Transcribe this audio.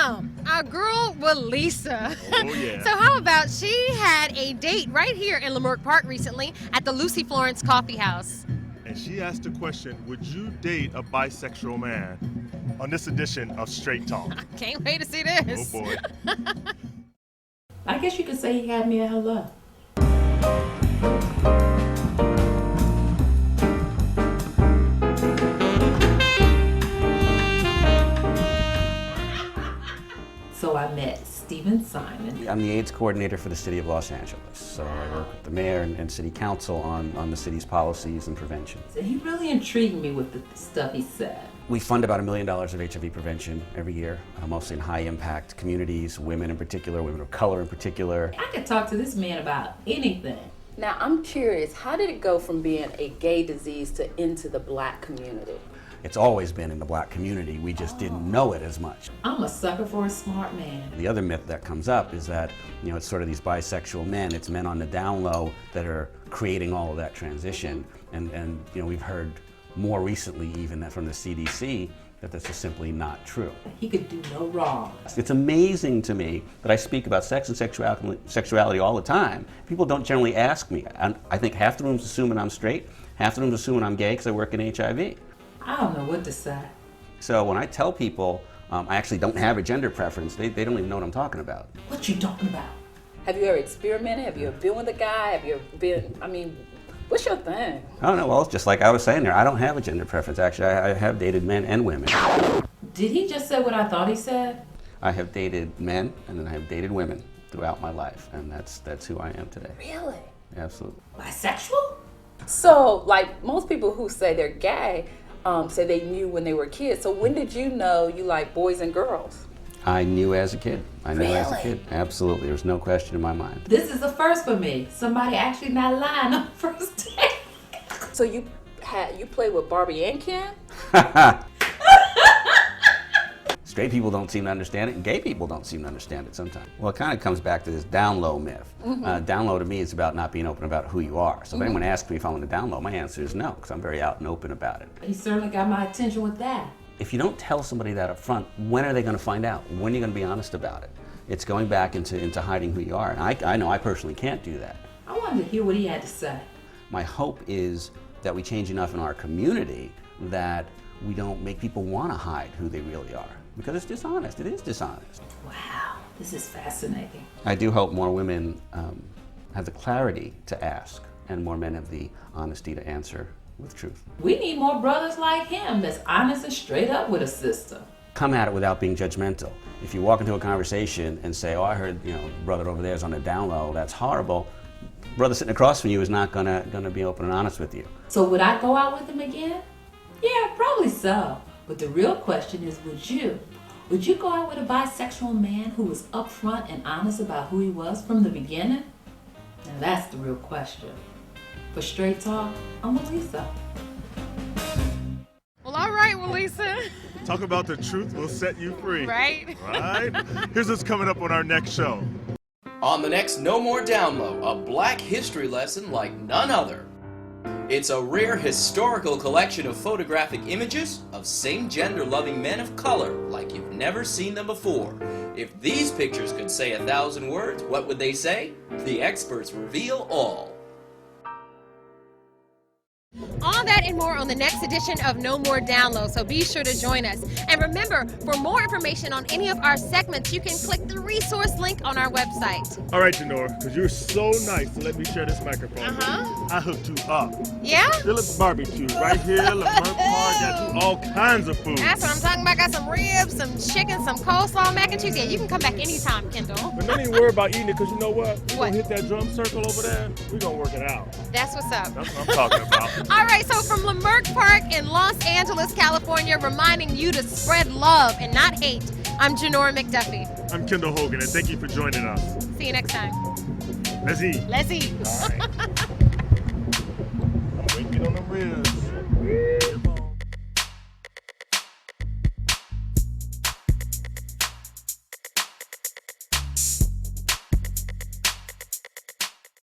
Now, our girl, Lisa. Oh, yeah. So how about she had a date right here in Leimert Park recently at the Lucy Florence Coffee House. And she asked the question, would you date a bisexual man? On this edition of Straight Talk. Can't wait to see this. Oh, boy. I guess you could say he had me at hello. So I met Stephen Simon. I'm the AIDS coordinator for the city of Los Angeles. So I work with the mayor and city council on the city's policies and prevention. So he really intrigued me with the stuff he said. We fund about $1 million of HIV prevention every year, mostly in high impact communities, women in particular, women of color in particular. I could talk to this man about anything. Now, I'm curious, how did it go from being a gay disease to into the black community? It's always been in the black community, we just didn't know it as much. I'm a sucker for a smart man. The other myth that comes up is that, it's sort of these bisexual men, it's men on the down low that are creating all of that transition. And we've heard more recently even that from the CDC that that's just simply not true. He could do no wrong. It's amazing to me that I speak about sex and sexuality all the time. People don't generally ask me. I think half the room's assuming I'm straight, half the room's assuming I'm gay because I work in HIV. I don't know what to say. So when I tell people I actually don't have a gender preference, they don't even know what I'm talking about. What you talking about? Have you ever experimented? Have you ever been with a guy? Have you ever been, what's your thing? Oh no, well, it's just like I was saying there, I don't have a gender preference. Actually, I have dated men and women. Did he just say what I thought he said? I have dated men and then I have dated women throughout my life, and that's who I am today. Really? Absolutely. Bisexual? So, like most people who say they're gay, say they knew when they were kids. So when did you know you like boys and girls? I knew as a kid. Really? Absolutely. There's no question in my mind. This is a first for me. Somebody actually not lying on the first day. So you played with Barbie and Ken? Straight people don't seem to understand it, and gay people don't seem to understand it sometimes. Well, it kind of comes back to this down low myth. Down low to me is about not being open about who you are. So if anyone asks me if I want to down low, my answer is no, because I'm very out and open about it. He certainly got my attention with that. If you don't tell somebody that up front, when are they going to find out? When are you going to be honest about it? It's going back into hiding who you are, and I know I personally can't do that. I wanted to hear what he had to say. My hope is that we change enough in our community that we don't make people want to hide who they really are. Because it's dishonest. It is dishonest. Wow, this is fascinating. I do hope more women have the clarity to ask, and more men have the honesty to answer with truth. We need more brothers like him that's honest and straight up with a sister. Come at it without being judgmental. If you walk into a conversation and say, oh, I heard, brother over there is on the down low, that's horrible. Brother sitting across from you is not gonna be open and honest with you. So would I go out with him again? Yeah, probably so. But the real question is, would you go out with a bisexual man who was upfront and honest about who he was from the beginning? Now that's the real question. For Straight Talk, I'm Lisa. Well, all right, Lisa. Talk about the truth will set you free. Right? Right? Here's what's coming up on our next show. On the next No More Down Low, a black history lesson like none other. It's a rare historical collection of photographic images of same-gender loving men of color like you've never seen them before. If these pictures could say 1,000 words, what would they say? The experts reveal all. All that and more on the next edition of No More Download, so be sure to join us. And remember, for more information on any of our segments, you can click the resource link on our website. All right, Janora, because you're so nice to let me share this microphone. I hooked you up. Yeah? Phillips Barbecue, right here, Leimert Park, got you all kinds of food. That's what I'm talking about. Got some ribs, some chicken, some coleslaw, mac and cheese. Yeah, you can come back anytime, Kendall. But don't even worry about eating it, because you know what? We're What? going to hit that drum circle over there. We're going to work it out. That's what's up. That's what I'm talking about. All right, so from Leimert Park in Los Angeles, California, reminding you to spread love and not hate, I'm Janora McDuffie. I'm Kendall Hogan, and thank you for joining us. See you next time. Let's eat. Let's eat. All right.